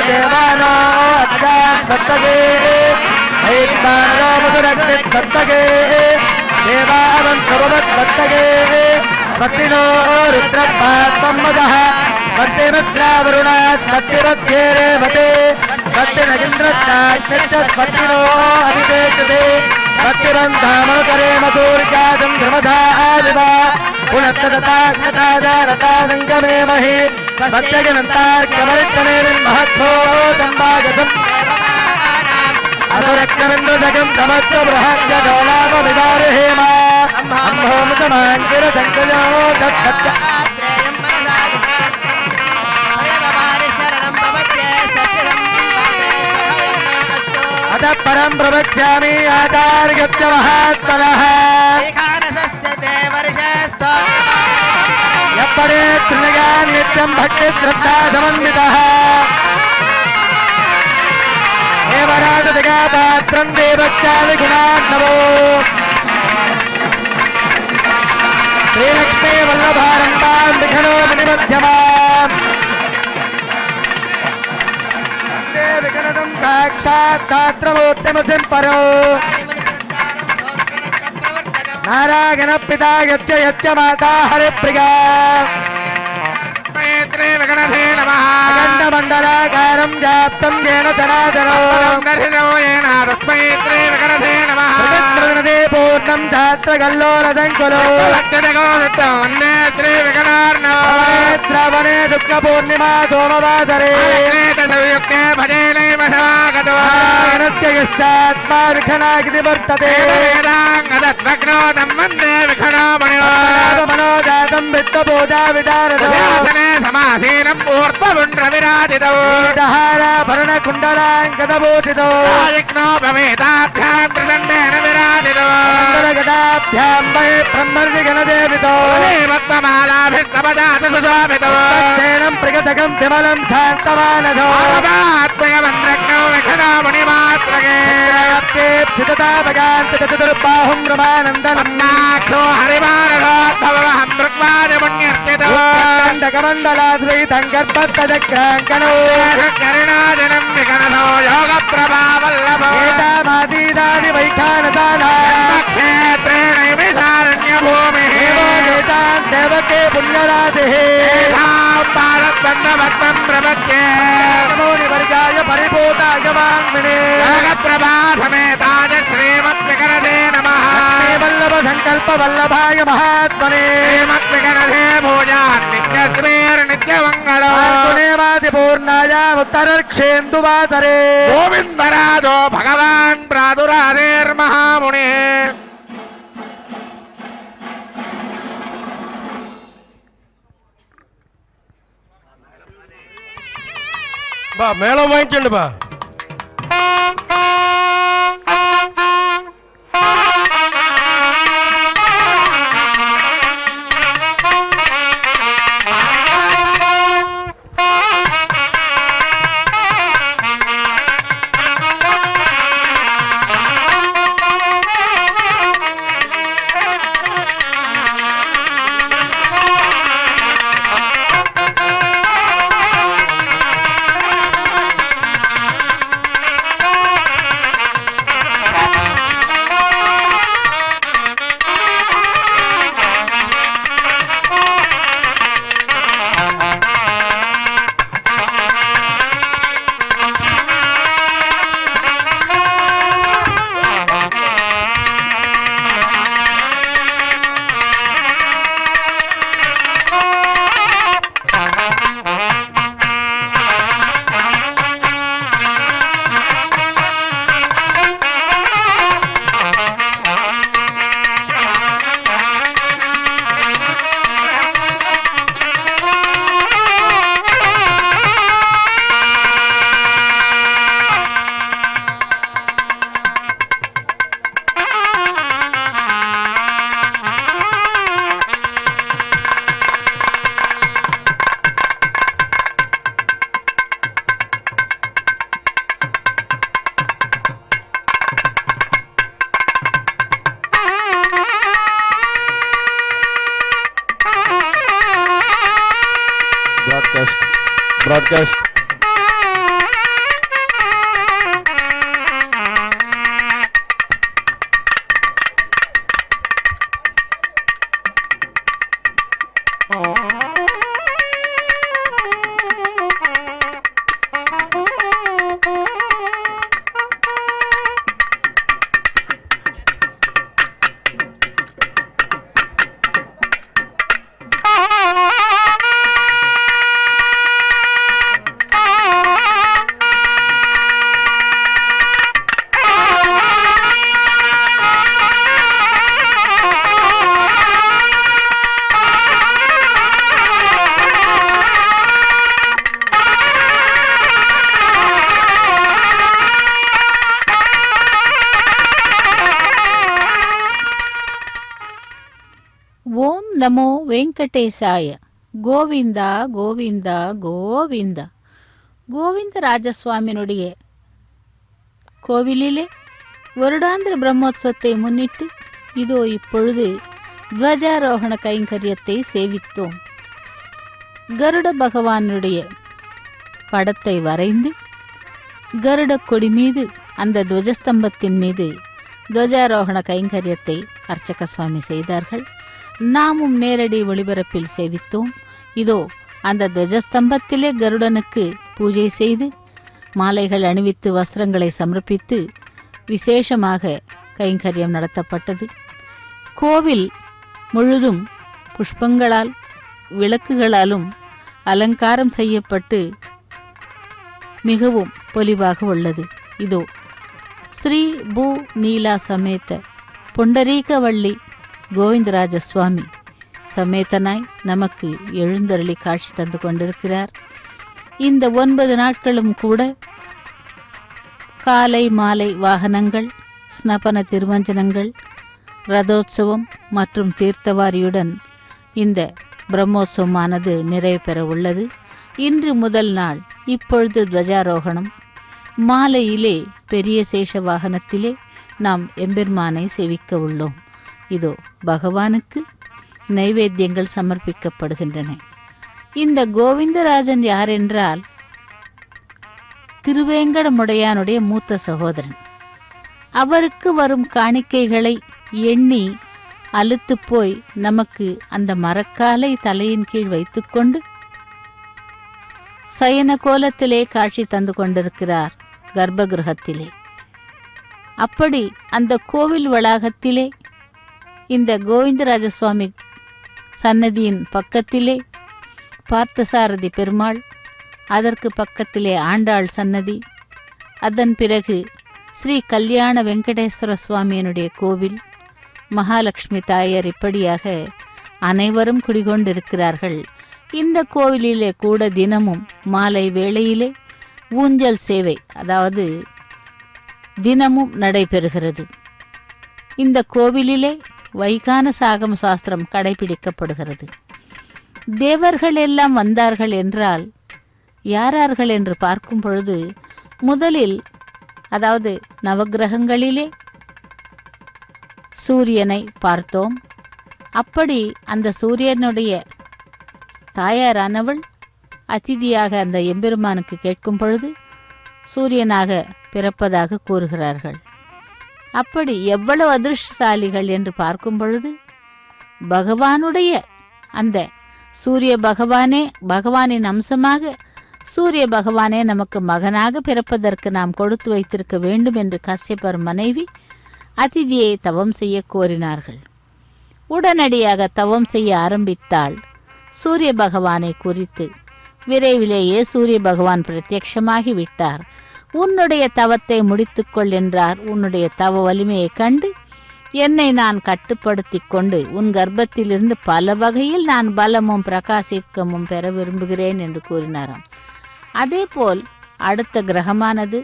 దేవానో అద్యాన్ భక్తగే హైత్మానో మధురగ్నిత్ భక్తగే దేవావంతు భవత్ భక్తగే భక్తినో రుద్రపాత్మమదః భక్తిమిత్రావరుణ భక్తిరధ్యేరేవతే భక్తినగింద్రశ్చాగ్నిశ్చత్పత్తినో అభిషేచతే భక్తిరంధామనుకరే మధుర్జాతం ధ్రువధాదివ పునఃతదాగ్నతాజారతాసంగమే మహి భక్తజనంతార్కమరిత్తనేర్మహద్భో సంభాగతం అసురక్తమింద్రజగం సమస్త బృహస్య డోలాపవిదారహేమ అంభోముతమాంకిర సంకజో దత్సత్య अतः परं प्रवक्ष्यामि आचार्यस्य महात्मनः यः पठेत् तृणयान् नित्यं भक्तिश्रद्धा समन्वितः देवराजपात्रं देवस्यादि गुणार्णवो श्रीलक्ष्मी वल्लभारम्भां विघ्नो मणिमध्यमाम् वन्दे विघ्नदं साक्षात् गात्रमूर्तिमसिं परो नारायण पिता यस्य यस्य माता हरिप्रिया अखण्डमण्डलाकारं व्याप्तं येन जनार्दनोदे पूर्णं छात्रकल्लोलदङ्कुलो श्रावणे दुःखपूर्णिमा सोमवासरे यश्चात्मा विघ्नाग्नि वर्तते मनोजातं वित्तपूजा विदारणे भरणकुण्डलाङ्कदभूषितो गदाभ्यां वै ब्रह्मर्षिगणदेवितो क्षीणं प्रगतकं विमलं शान्तमानसो चतुर्बाहुं रमानन्दनाक्षो हरिमानसोद्भवहं दृक्वादमुण्यर्चितोण्डकमण्डलाश्रितं गर्भस्तजक्राङ्कणो करुणाजनं विकनसो योगप्रभावल्लभो एतामादीदानि वैखानसानां क्षेत्रेण विशारण्यभूमिः एतां देवके पुण्यराजिः पारस्पन्दभक्तं प्रपद्ये नमोनिवर्गाय परिभूताय वाङ्मणे योगप्रभासमेताय श्रीमद्विकरदे नमः वल्लभ संकल्प वल्लभाय महात्मने श्रीमद्विकरदे भूजान् नित्यश्रीर्नित्यमङ्गलो गुणेमादिपूर्णाय उत्तरर्क्षेन्दुवासरे गोविन्दराजो भगवान् प्रादुरादेर्महामुनिः బా మేళం వాయించండి బా broadcast நமோ வெங்கடேசாய. கோவிந்தா கோவிந்தா கோவிந்தா. கோவிந்தராஜசுவாமியினுடைய கோவிலிலே வருடாந்திர பிரம்மோற்சவத்தை முன்னிட்டு இதோ இப்பொழுது துவஜாரோகண கைங்கரியத்தை சேவித்தோம். கருட பகவானுடைய படத்தை வரைந்து கருட கொடி மீது அந்த துவஜஸ்தம்பத்தின் மீது துவஜாரோகண கைங்கரியத்தை அர்ச்சக சுவாமி செய்தார்கள். நாமும் நேரடி ஒளிபரப்பில் சேவித்தோம். இதோ அந்த துவஜஸ்தம்பத்திலே கருடனுக்கு பூஜை செய்து மாலைகள் அணிவித்து வஸ்திரங்களை சமர்ப்பித்து விசேஷமாக கைங்கரியம் நடத்தப்பட்டது. கோவில் முழுதும் புஷ்பங்களால் விளக்குகளாலும் அலங்காரம் செய்யப்பட்டு மிகவும் பொலிவாக உள்ளது. இதோ ஸ்ரீ பூ நீலா சமேத புண்டரீகவள்ளி கோவிந்தராஜ சுவாமி சமேதனாய் நமக்கு எழுந்தருளி காட்சி தந்து கொண்டிருக்கிறார். இந்த 9 நாட்களும் கூட காலை மாலை வாகனங்கள், ஸ்னபன திருமஞ்சனங்கள், ரதோத்சவம் மற்றும் தீர்த்தவாரியுடன் இந்த பிரம்மோற்சவமானது நிறைவு பெற உள்ளது. இன்று முதல் நாள். இப்பொழுது துவஜாரோகணம். மாலையிலே பெரிய சேஷ வாகனத்திலே நாம் எம்பெருமானை சேவிக்க உள்ளோம். இதோ பகவானுக்கு நைவேத்தியங்கள் சமர்ப்பிக்கப்படுகின்றன. இந்த கோவிந்தராஜன் யார் என்றால் திருவேங்கடமுடையானுடைய மூத்த சகோதரன். அவருக்கு வரும் காணிக்கைகளை எண்ணி அலுத்து போய் நமக்கு அந்த மரக்காலை தலையின் கீழ் வைத்துக்கொண்டு சயன கோலத்திலே காட்சி தந்து கொண்டிருக்கிறார் கர்ப்பகிருஹத்திலே. அப்படி அந்த கோவில் வளாகத்திலே இந்த கோவிந்தராஜ சுவாமி சன்னதியின் பக்கத்திலே பார்த்தசாரதி பெருமாள், அதற்கு பக்கத்திலே ஆண்டாள் சன்னதி, அதன் பிறகு ஸ்ரீ கல்யாண வெங்கடேஸ்வர சுவாமியினுடைய கோவில், மகாலட்சுமி தாயார், இப்படியாக அனைவரும் குடிகொண்டிருக்கிறார்கள். இந்த கோவிலிலே கூட தினமும் மாலை வேளையிலே ஊஞ்சல் சேவை, அதாவது தினமும் நடைபெறுகிறது. இந்த கோவிலிலே வைகான சாகம சாஸ்திரம் கடைபிடிக்கப்படுகிறது. தேவர்கள் எல்லாம் வந்தார்கள் என்றால் யாரார்கள் என்று பார்க்கும் பொழுது முதலில், அதாவது நவக்கிரகங்களிலே சூரியனை பார்த்தோம். அப்படி அந்த சூரியனுடைய தாயாரானவள் அதிதியாக அந்த எம்பெருமானுக்கு கேட்கும் பொழுது சூரியனாக பிறப்பதாக கூறுகிறார்கள். அப்படி எவ்வளவு அதிர்ஷ்டசாலிகள் என்று பார்க்கும் பொழுது பகவானுடைய அந்த சூரிய பகவானே, பகவானின் அம்சமாக சூரிய பகவானே நமக்கு மகனாக பிறப்பதற்கு நாம் கொடுத்து வைத்திருக்க வேண்டும் என்று கஷ்யபர் மனைவி அதிதியை தவம் செய்ய கோரினார்கள். உடனடியாக தவம் செய்ய ஆரம்பித்தாள். சூரிய பகவானை குறித்து விரைவிலேயே சூரிய பகவான் பிரத்யட்சமாகி விட்டார். உன்னுடைய தவத்தை முடித்துக்கொள் என்றார். உன்னுடைய தவ வலிமையை கண்டு என்னை நான் கட்டுப்படுத்தி கொண்டு உன் கர்ப்பத்திலிருந்து பல வகையில் நான் பலமும் பிரகாசிக்கமும் பெற விரும்புகிறேன் என்று கூறினாராம். அதேபோல் அடுத்த கிரகமானது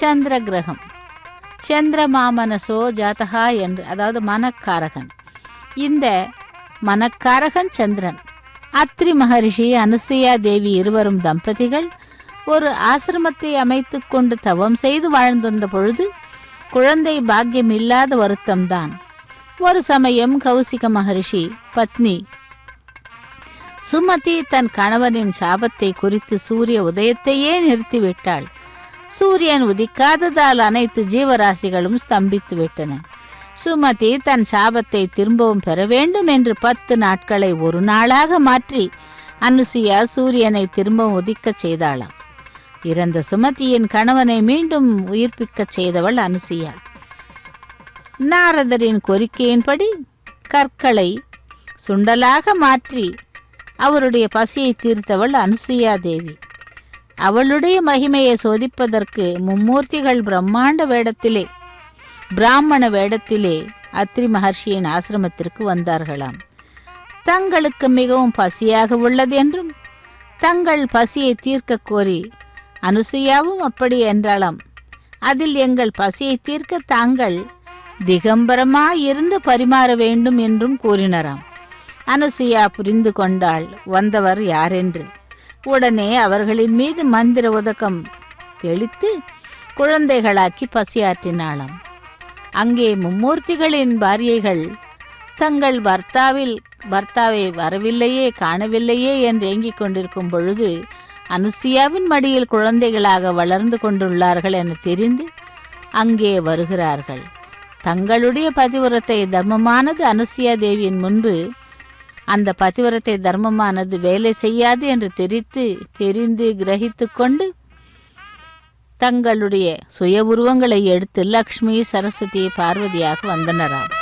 சந்திர கிரகம். சந்திரமாமனசோ ஜாதகா என்று, அதாவது மனக்காரகன். இந்த மனக்காரகன் சந்திரன். அத்ரி மகரிஷி, அனுசூயா தேவி இருவரும் தம்பதிகள் ஒரு ஆசிரமத்தை அமைத்து கொண்டு தவம் செய்து வாழ்ந்திருந்த பொழுது குழந்தை பாக்கியம் இல்லாத வருத்தம்தான். ஒரு சமயம் கௌசிக மகரிஷி பத்னி சுமதி தன் கணவனின் சாபத்தை குறித்து சூரிய உதயத்தையே நிறுத்திவிட்டாள். சூரியன் உதிக்காததால் அனைத்து ஜீவராசிகளும் ஸ்தம்பித்து விட்டன. சுமதி தன் சாபத்தை திரும்பவும் பெற வேண்டும் என்று 10 நாட்களை ஒரு நாளாக மாற்றி அனுசூயா சூரியனை திரும்பவும் உதிக்கச் செய்தாளாம். இறந்த சுமதியின் கணவனை மீண்டும் உயிர்ப்பிக்கச் செய்தவள் அனுசூயா. நாரதரின் கோரிக்கையின்படி கற்களை சுண்டலாக மாற்றி அவருடைய பசியை தீர்த்தவள் அனுசூயா தேவி. அவளுடைய மகிமையை சோதிப்பதற்கு மும்மூர்த்திகள் பிராமண வேடத்திலே அத்ரி மகர்ஷியின் ஆசிரமத்திற்கு வந்தார்களாம். தங்களுக்கு மிகவும் பசியாக உள்ளது என்றும் தங்கள் பசியை தீர்க்க கோரி அனுசூயாவும் அப்படி என்றாளாம். அதில் எங்கள் பசியை தீர்க்க தாங்கள் திகம்பரமாயிருந்து பரிமாற வேண்டும் என்றும் கூறினராம். அனுசுயா புரிந்து கொண்டாள் வந்தவர் யாரென்று. உடனே அவர்களின் மீது மந்திர உதகம் தெளித்து குழந்தைகளாக்கி பசியாற்றினாளாம். அங்கே மும்மூர்த்திகளின் பாரியைகள் தங்கள் பர்த்தாவை வரவில்லையே காணவில்லையே என்று ஏங்கிக் கொண்டிருக்கும் பொழுது அனுசுயாவின் மடியில் குழந்தைகளாக வளர்ந்து கொண்டுள்ளார்கள் என தெரிந்து அங்கே வருகிறார்கள். தங்களுடைய பதிவிரத்தை தர்மமானது அனுசுயா தேவியின் முன்பு அந்த பதிவிரத்தை தர்மமானது வேலை செய்யாது என்று தெரிந்து கிரகித்து கொண்டு தங்களுடைய சுய உருவங்களை எடுத்து லக்ஷ்மி சரஸ்வதி பார்வதியாக வந்தனராம்.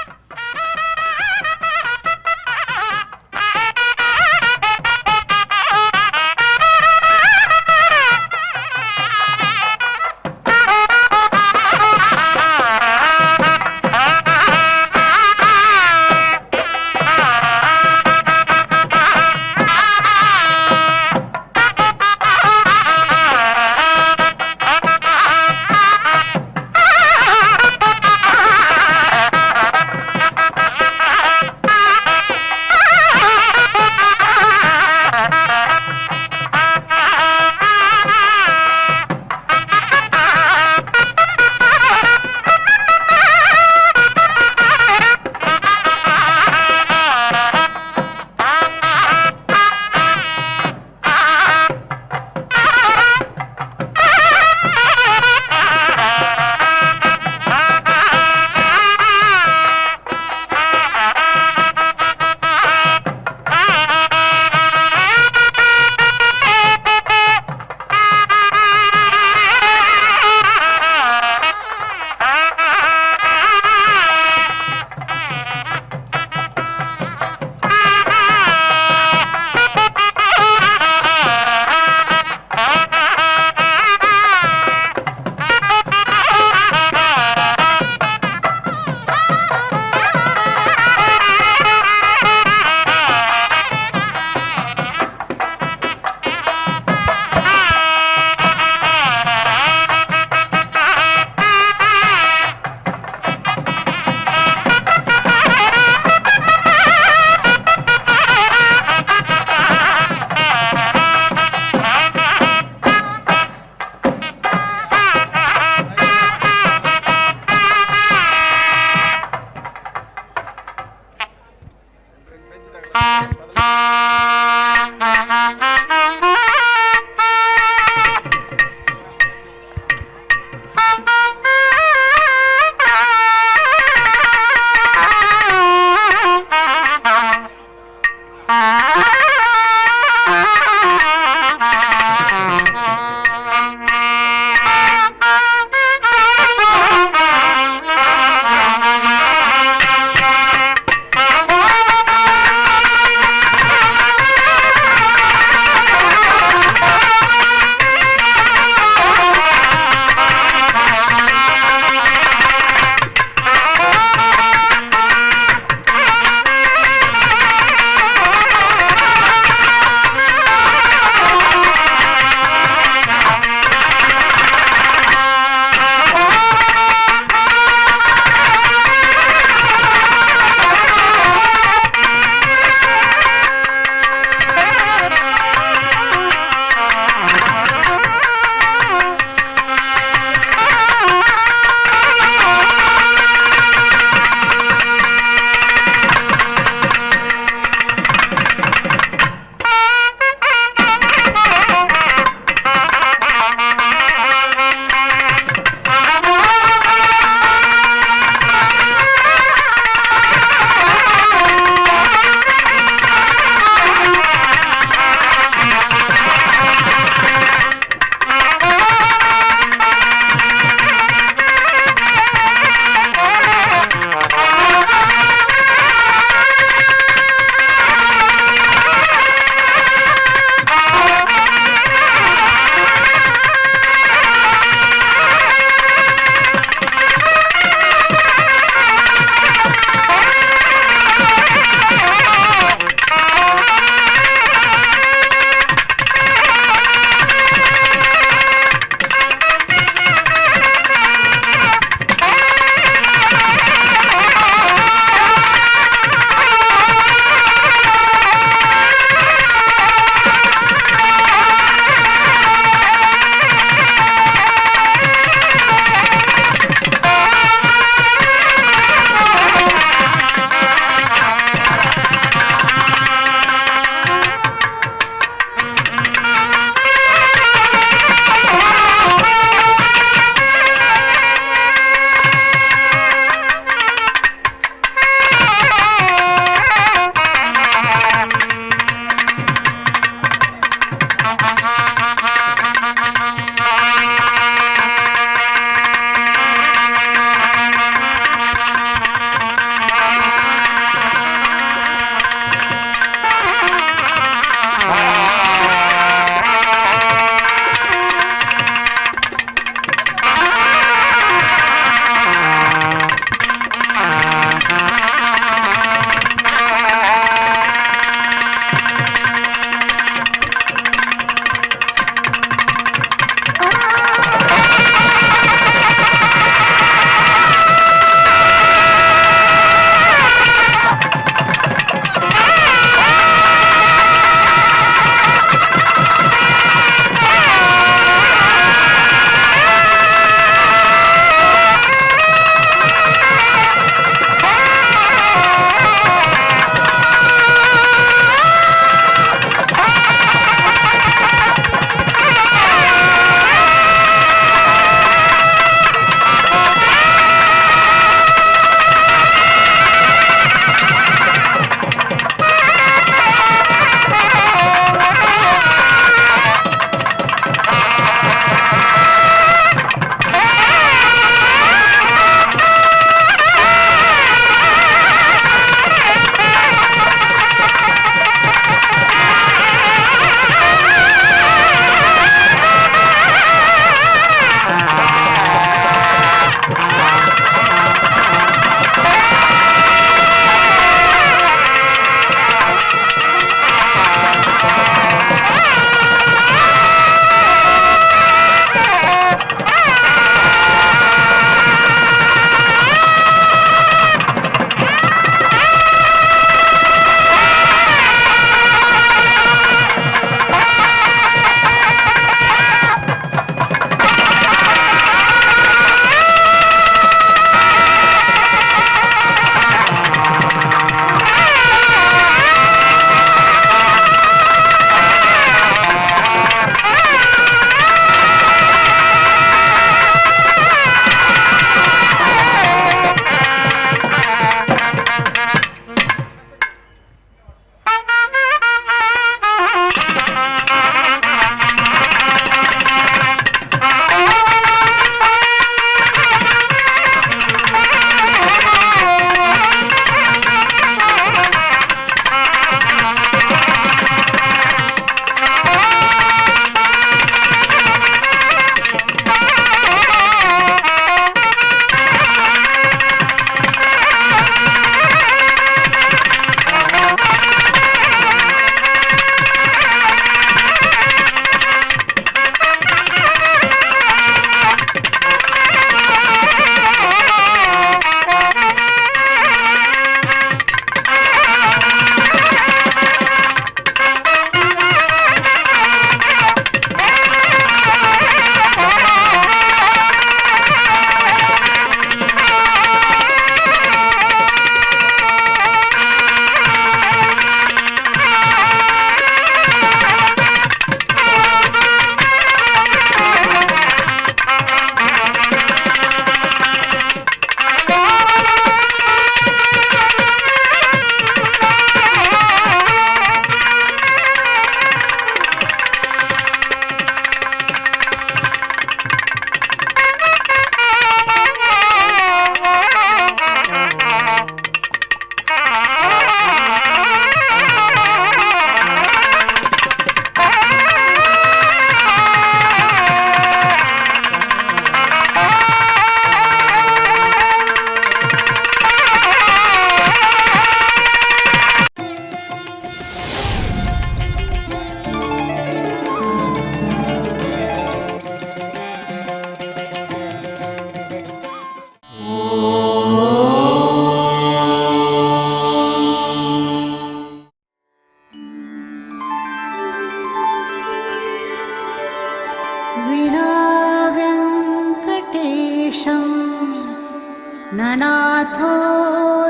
ननाथो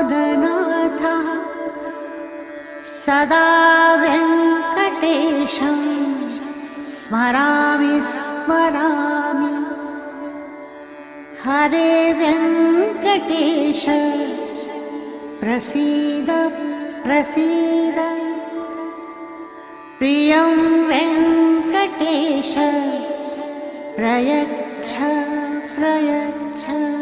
ननाथः सदा वेङ्कटेशं स्मरामि स्मरामि हरे वेङ्कटेश प्रसीद प्रसीद प्रियं वेङ्कटेश प्रयच्छ प्रयच्छ